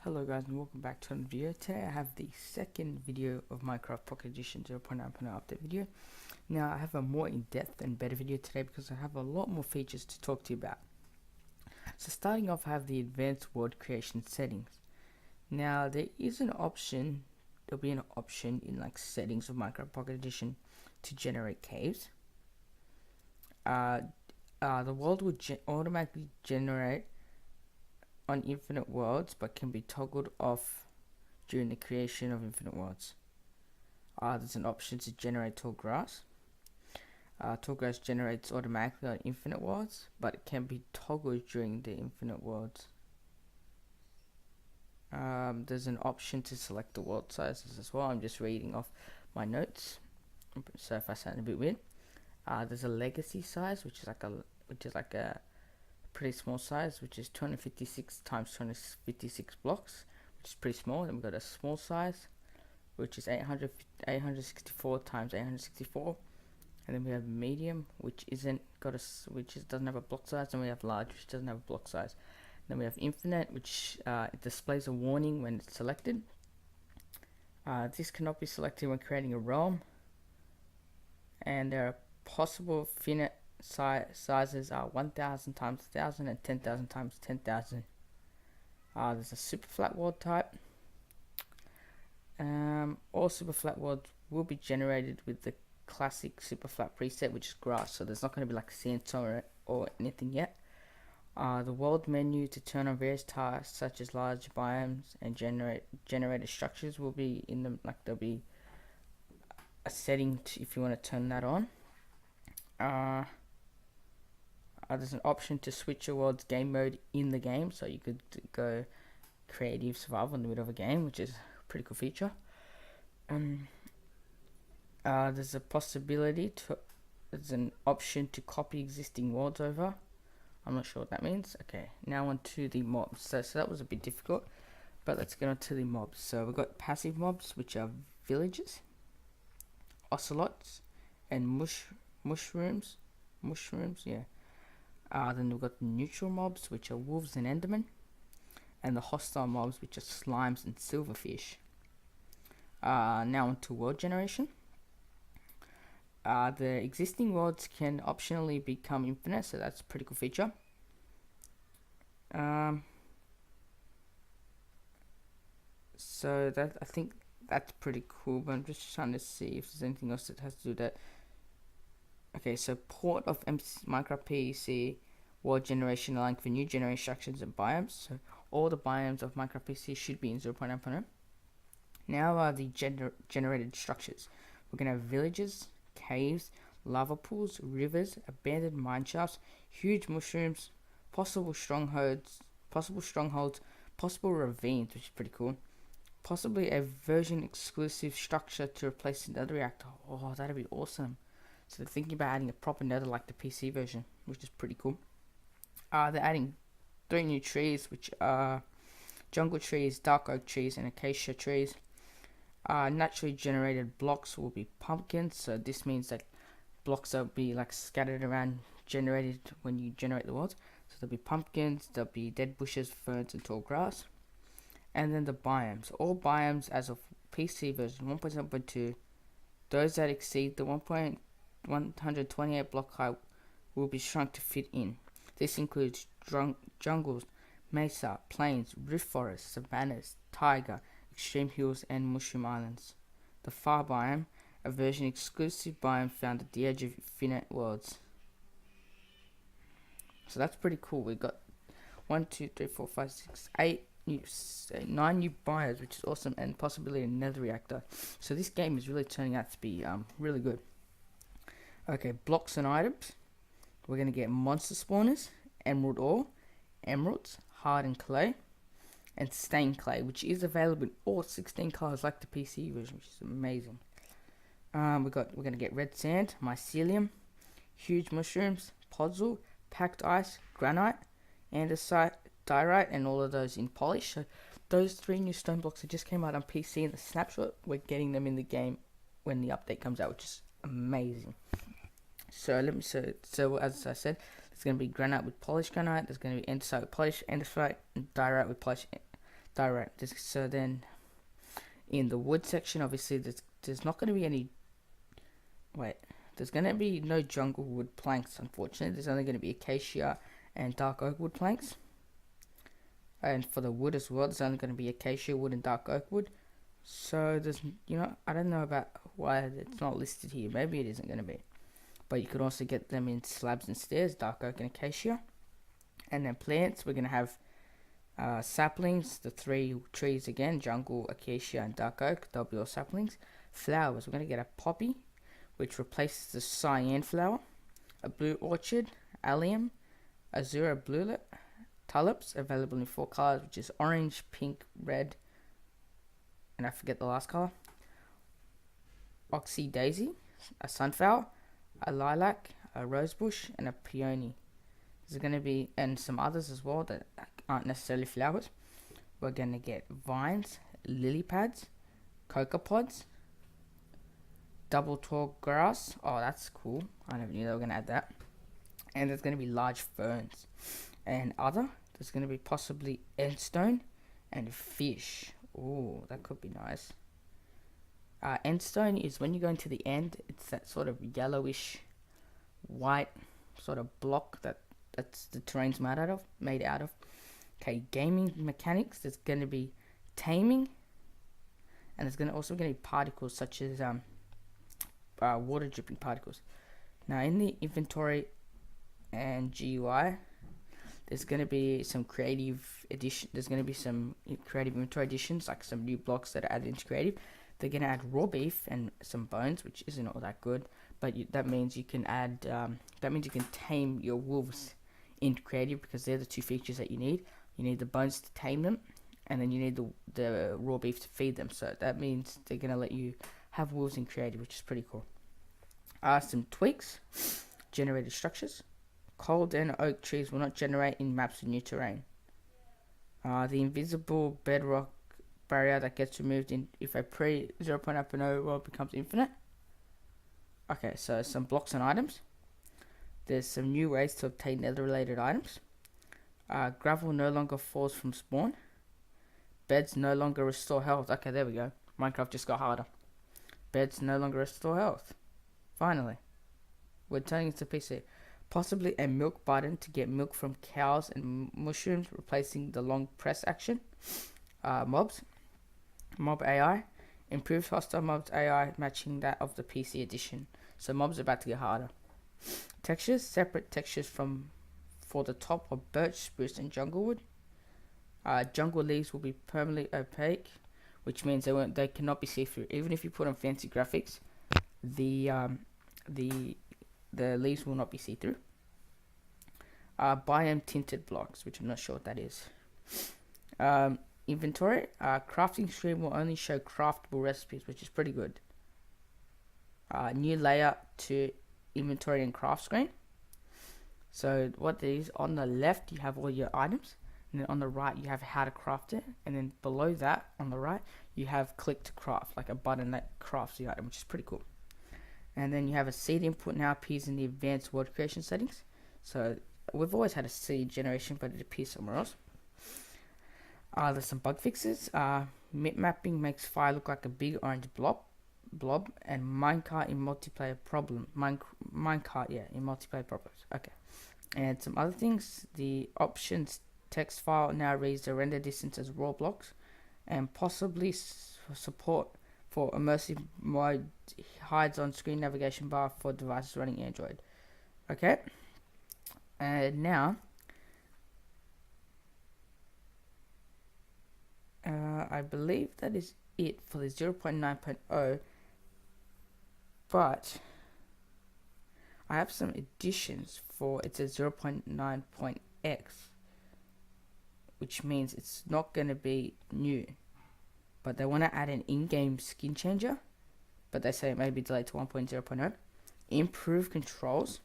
Hello guys and welcome back to another video. Today I have the second video of Minecraft Pocket Edition 0.9.0 update video. Now I have a more in-depth and better video today because I have a lot more features to talk to you about. So starting off, I have the advanced world creation settings. Now there'll be an option in like settings of Minecraft Pocket Edition to generate caves. The world will automatically generate on infinite worlds, but can be toggled off during the creation of infinite worlds. There's an option to generate tall grass. Tall grass generates automatically on infinite worlds, but it can be toggled during the infinite worlds. There's an option to select the world sizes as well. I'm just reading off my notes, so if I sound a bit weird. There's a legacy size, which is like a pretty small size, which is 256 times 256 blocks, which is pretty small. Then we've got a small size, which is 864 times 864, and then we have medium, which doesn't have a block size, and we have large, which doesn't have a block size. Then we have infinite, which it displays a warning when it's selected. This cannot be selected when creating a realm, and there are possible finite sizes are 1000 times 1000 and 10,000 times 10,000. There's a super flat world type. All super flat worlds will be generated with the classic super flat preset, which is grass, so there's not going to be like sandstone or anything yet. The world menu to turn on various tasks such as large biomes and generated structures will be in them. Like there'll be a setting if you want to turn that on. There's an option to switch your world's game mode in the game, so you could go creative survival in the middle of a game, which is a pretty cool feature. There's an option to copy existing worlds over. I'm not sure what that means. Okay, now on to the mobs. So that was a bit difficult, but let's get on to the mobs. So we've got passive mobs, which are villagers, ocelots, and mushrooms. Yeah. Then we've got the neutral mobs, which are wolves and endermen, and the hostile mobs, which are slimes and silverfish. Now onto world generation. The existing worlds can optionally become infinite, so that's a pretty cool feature. So that, I think that's pretty cool, but I'm just trying to see if there's anything else that has to do with that. Okay, so port of Minecraft PC world generation allowing for new generation structures and biomes. So all the biomes of Minecraft PC should be in 0.9.0. Now are the generated structures. We're going to have villages, caves, lava pools, rivers, abandoned mine shafts, huge mushrooms, possible strongholds, possible ravines, which is pretty cool. Possibly a version exclusive structure to replace another reactor. Oh, that'd be awesome. So they're thinking about adding a proper nether like the PC version, which is pretty cool. They're adding 3 new trees, which are jungle trees, dark oak trees, and acacia trees. Naturally generated blocks will be pumpkins, so this means that blocks will be like scattered around, generated when you generate the world. So there'll be pumpkins, there'll be dead bushes, ferns, and tall grass. And then the biomes. All biomes as of PC version 1.7.2, those that exceed the 128 block height will be shrunk to fit in. This includes jungles, mesa, plains, rift forests, savannas, taiga, extreme hills, and mushroom islands. The far biome, a version exclusive biome found at the edge of infinite worlds. So that's pretty cool. We got 9 new biomes, which is awesome, and possibly a nether reactor. So this game is really turning out to be really good. Okay, blocks and items. We're going to get monster spawners, emerald ore, emeralds, hardened clay, and stained clay, which is available in all 16 colors like the PC version, which is amazing. We're going to get red sand, mycelium, huge mushrooms, podzol, packed ice, granite, andesite, diorite, and all of those in polish. So those 3 new stone blocks that just came out on PC in the snapshot, we're getting them in the game when the update comes out, which is amazing. So as I said, there's going to be granite with polished granite, there's going to be andesite with polished andesite, and diorite with polished direct. So then in the wood section, obviously there's not going to be any. Wait, there's going to be no jungle wood planks. Unfortunately, there's only going to be acacia and dark oak wood planks. And for the wood as well, there's only going to be acacia wood and dark oak wood. So there's, I don't know about why it's not listed here. Maybe it isn't going to be. But you could also get them in slabs and stairs, dark oak and acacia. And then plants, we're going to have saplings, the 3 trees again, jungle, acacia and dark oak. They'll be all saplings. Flowers, we're going to get a poppy, which replaces the cyan flower. A blue orchid, allium, azure bluelet, tulips, available in 4 colors, which is orange, pink, red, and I forget the last color. Oxy daisy, a sunflower, a lilac, a rosebush, and a peony. There's going to be, and some others as well that aren't necessarily flowers. We're going to get vines, lily pads, coca pods, double tall grass. Oh, that's cool. I never knew they were going to add that. And there's going to be large ferns. And there's going to be possibly endstone and fish. Oh, that could be nice. Endstone is when you go into the end, it's that sort of yellowish, white sort of block that's the terrain's made out of. Okay, gaming mechanics. There's going to be taming, and there's going to be particles such as water dripping particles. Now in the inventory and GUI, there's going to be some creative addition. There's going to be some creative inventory additions, like some new blocks that are added into creative. They're going to add raw beef and some bones, which isn't all that good, but that means you can add. That means you can tame your wolves into creative, because they're the 2 features that you need. You need the bones to tame them, and then you need the raw beef to feed them. So that means they're going to let you have wolves in creative, which is pretty cool. Some tweaks: generated structures. Cold and oak trees will not generate in maps with new terrain. The invisible bedrock barrier that gets removed if a pre-0.0 world becomes infinite. Okay, so some blocks and items. There's some new ways to obtain nether-related items. Gravel no longer falls from spawn. Beds no longer restore health. Okay, there we go. Minecraft just got harder. Beds no longer restore health. Finally. We're turning into PC. Possibly a milk button to get milk from cows and mushrooms, replacing the long press action. Mobs. Mob AI. Improves hostile mobs AI, matching that of the PC edition. So mobs are about to get harder. Textures. Separate textures for the top of birch, spruce and jungle wood. Jungle leaves will be permanently opaque, which means they cannot be see-through. Even if you put on fancy graphics, the leaves will not be see-through. Biome tinted blocks, which I'm not sure what that is. Inventory. Crafting screen will only show craftable recipes, which is pretty good. New layout to inventory and craft screen. So what it is, on the left you have all your items, and then on the right you have how to craft it, and then below that on the right you have click to craft, like a button that crafts the item, which is pretty cool. And then you have a seed input now appears in the advanced world creation settings. So we've always had a seed generation, but it appears somewhere else. There's some bug fixes. Map mapping makes fire look like a big orange blob, and minecart in multiplayer problem. Minecart, in multiplayer problems. Okay. And some other things. The options text file now reads the render distance as raw blocks, and possibly support for immersive mode hides on screen navigation bar for devices running Android. Okay. And now I believe that is it for the 0.9.0, but I have some additions for it's a 0.9.x, which means it's not going to be new, but they want to add an in-game skin changer, but they say it may be delayed to 1.0.0. Improve controls,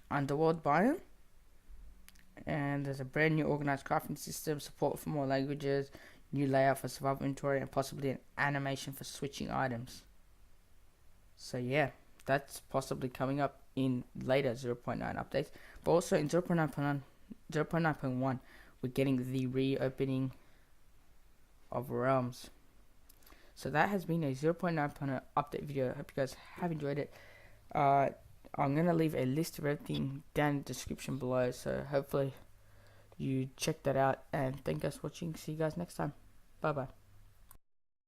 underworld biome, and there's a brand new organized crafting system, support for more languages, new layout for survival inventory, and possibly an animation for switching items. So yeah, that's possibly coming up in later 0.9 updates. But also in 0.9.1, we're getting the reopening of realms. So that has been a 0.9 update video. I hope you guys have enjoyed it. I'm gonna leave a list of everything down in the description below, so hopefully you check that out, and thank you guys for watching. See you guys next time. Bye bye.